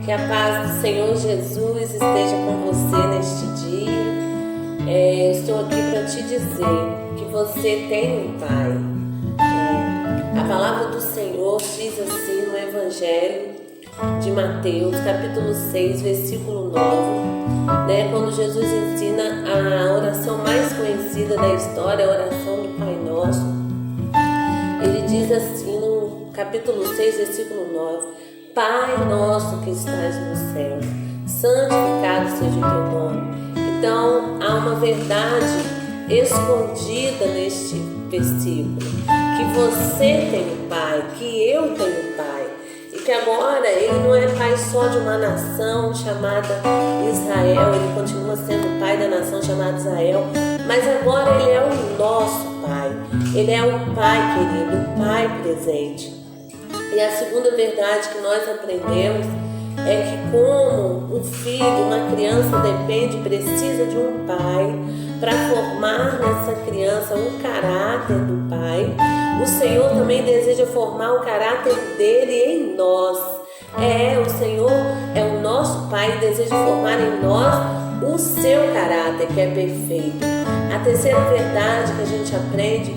Que a paz do Senhor Jesus esteja com você neste dia. Eu estou aqui para te dizer que você tem um Pai. A palavra do Senhor diz assim no Evangelho de Mateus, capítulo 6, versículo 9, quando Jesus ensina a oração mais conhecida da história, a oração do Pai Nosso. Ele diz assim no capítulo 6, versículo 9: Pai nosso que estás no céu, santificado seja o teu nome. Então, há uma verdade escondida neste versículo, que você tem um Pai, que eu tenho um Pai, e que agora Ele não é Pai só de uma nação chamada Israel, Ele continua sendo Pai da nação chamada Israel, mas agora Ele é o nosso Pai, Ele é o Pai querido, o Pai presente. E a segunda verdade que nós aprendemos é que como um filho, uma criança precisa de um pai para formar nessa criança o caráter do pai, o Senhor também deseja formar o caráter dele em nós. O Senhor é o nosso Pai e deseja formar em nós o seu caráter, que é perfeito. A terceira verdade que a gente aprende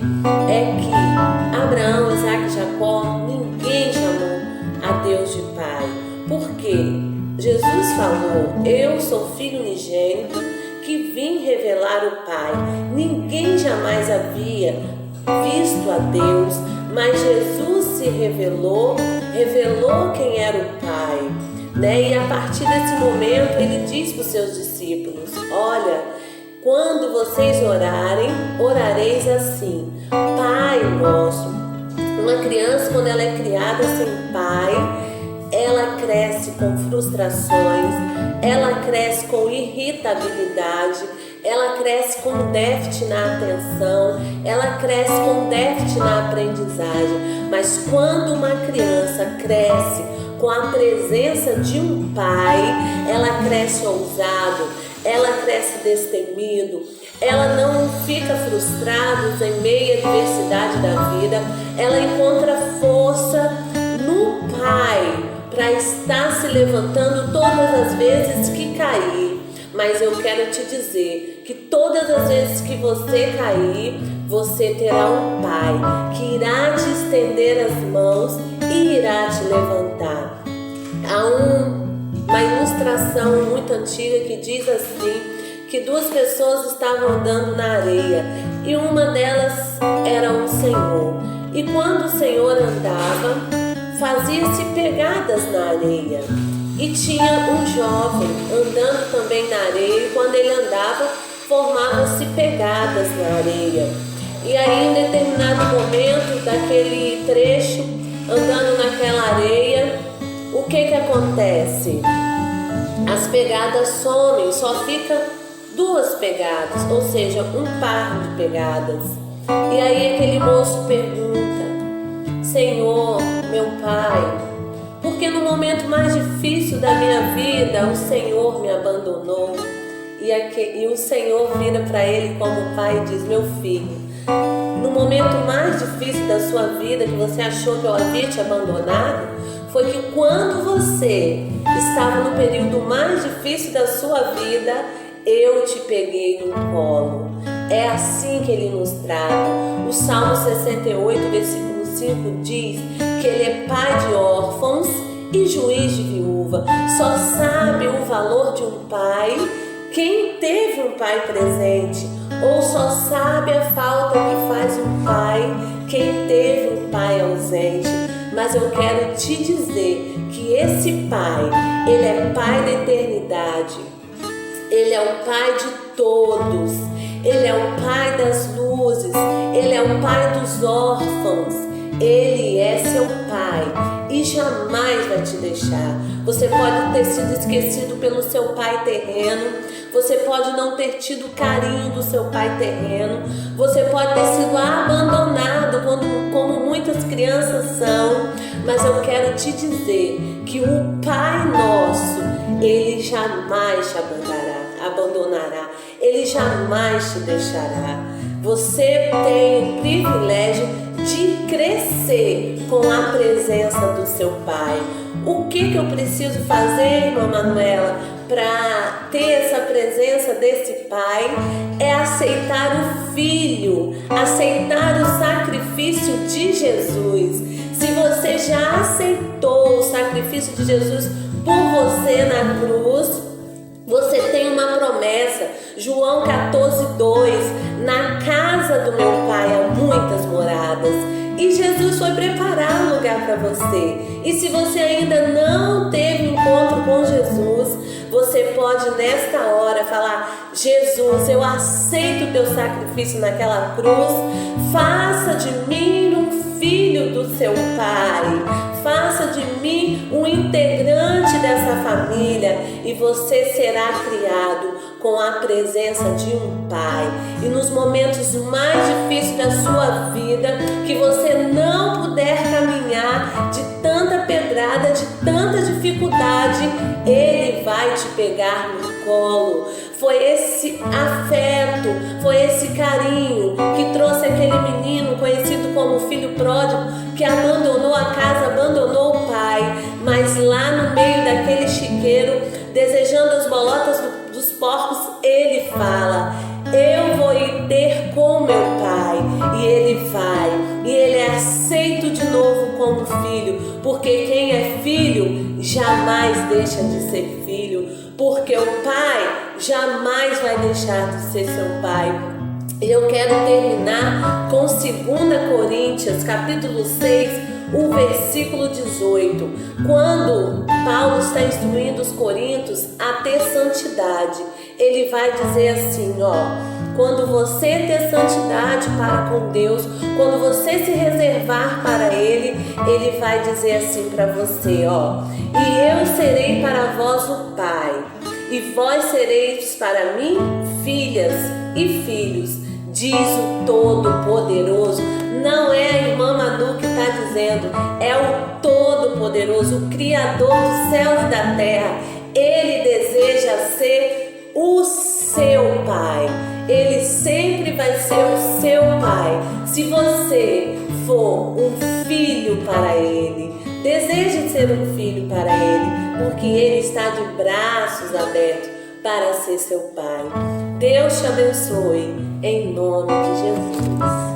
é que Abraão, Isaac e Jacó, ninguém chamou a Deus de Pai. Por quê? Jesus falou: eu sou filho unigênito que vim revelar o Pai. Ninguém jamais havia visto a Deus, mas Jesus se revelou quem era o Pai. E a partir desse momento ele diz para os seus discípulos: olha, quando vocês orarem, orareis assim: Pai nosso. Uma criança, quando ela é criada sem pai, ela cresce com frustrações, ela cresce com irritabilidade, ela cresce com déficit na atenção, ela cresce com déficit na aprendizagem. Mas quando uma criança cresce com a presença de um pai, ela cresce ousado, ela cresce destemido, ela não fica frustrada em meio à adversidade da vida, ela encontra força no Pai para estar se levantando todas as vezes que cair. Mas eu quero te dizer que todas as vezes que você cair, você terá um Pai que irá te estender as mãos e irá te levantar. Há uma ilustração muito antiga que diz assim, que duas pessoas estavam andando na areia e uma delas era um senhor. E quando o senhor andava, fazia-se pegadas na areia. E tinha um jovem andando também na areia, e quando ele andava, formavam-se pegadas na areia. E aí, em determinado momento daquele trecho, andando naquela areia, o que acontece? As pegadas somem, só fica duas pegadas, ou seja, um par de pegadas. E aí aquele moço pergunta: Senhor, meu Pai, por que no momento mais difícil da minha vida o Senhor me abandonou? E o Senhor vira para ele como pai e diz: meu filho, no momento mais difícil da sua vida, que você achou que eu havia te abandonado, foi que quando você estava no período mais difícil da sua vida, eu te peguei no colo. É assim que ele nos trata. O Salmo 68, versículo 5 diz que ele é pai de órfãos e juiz de viúva. Só sabe o valor de um pai quem teve um pai presente, ou só sabe a falta que faz um pai quem teve um pai ausente. Mas eu quero te dizer que esse pai, ele é pai da eternidade. Ele é o Pai de todos, Ele é o Pai das luzes, Ele é o Pai dos órfãos, Ele é seu Pai e jamais vai te deixar. Você pode ter sido esquecido pelo seu pai terreno, você pode não ter tido carinho do seu pai terreno, você pode ter sido abandonado como muitas crianças são, mas eu quero te dizer que o Pai nosso, Ele jamais te abandonará, Ele jamais te deixará. Você tem o privilégio de crescer com a presença do seu Pai. O que eu preciso fazer, irmã Manuela, para ter essa presença desse Pai? É aceitar o Filho, aceitar o sacrifício de Jesus. Se você já aceitou o sacrifício de Jesus por você na cruz, você tem uma promessa. João 14:2, na casa do meu Pai há muitas moradas. E Jesus foi preparar um lugar para você. E se você ainda não teve encontro com Jesus, você pode nesta hora falar: Jesus, eu aceito o teu sacrifício naquela cruz. Faça de mim um filho do seu Pai. Faça de mim um integrante dessa família. E você será criado com a presença de um Pai. E nos momentos mais difíceis da sua vida, que você não puder caminhar, de tanta pedrada, de tanta dificuldade, Ele vai te pegar no colo. Foi esse afeto, foi esse carinho que trouxe aquele menino conhecido como filho pródigo, que abandonou a casa, abandonou o pai, mas lá no meio daquele chiqueiro, desejando as bolotas dos porcos, ele fala: eu vou ir ter com meu pai. E ele vai, e ele é aceito de novo como filho, porque quem é filho jamais deixa de ser filho, porque o pai jamais vai deixar de ser seu pai. E eu quero terminar com 2 Coríntios, capítulo 6, o versículo 18, quando Paulo está instruindo os coríntios a ter santidade. Ele vai dizer assim, quando você ter santidade para com Deus, quando você se reservar para Ele, Ele vai dizer assim para você, e eu serei para vós o Pai, e vós sereis para mim filhas e filhos, diz o Todo-Poderoso. Não é a irmã Manu que está dizendo, é o Todo-Poderoso, o Criador dos céus e da terra. Ele deseja ser o seu Pai. Ele sempre vai ser o seu Pai. Se você for um filho para Ele, deseje ser um filho para Ele, porque Ele está de braços abertos para ser seu Pai. Deus te abençoe, em nome de Jesus.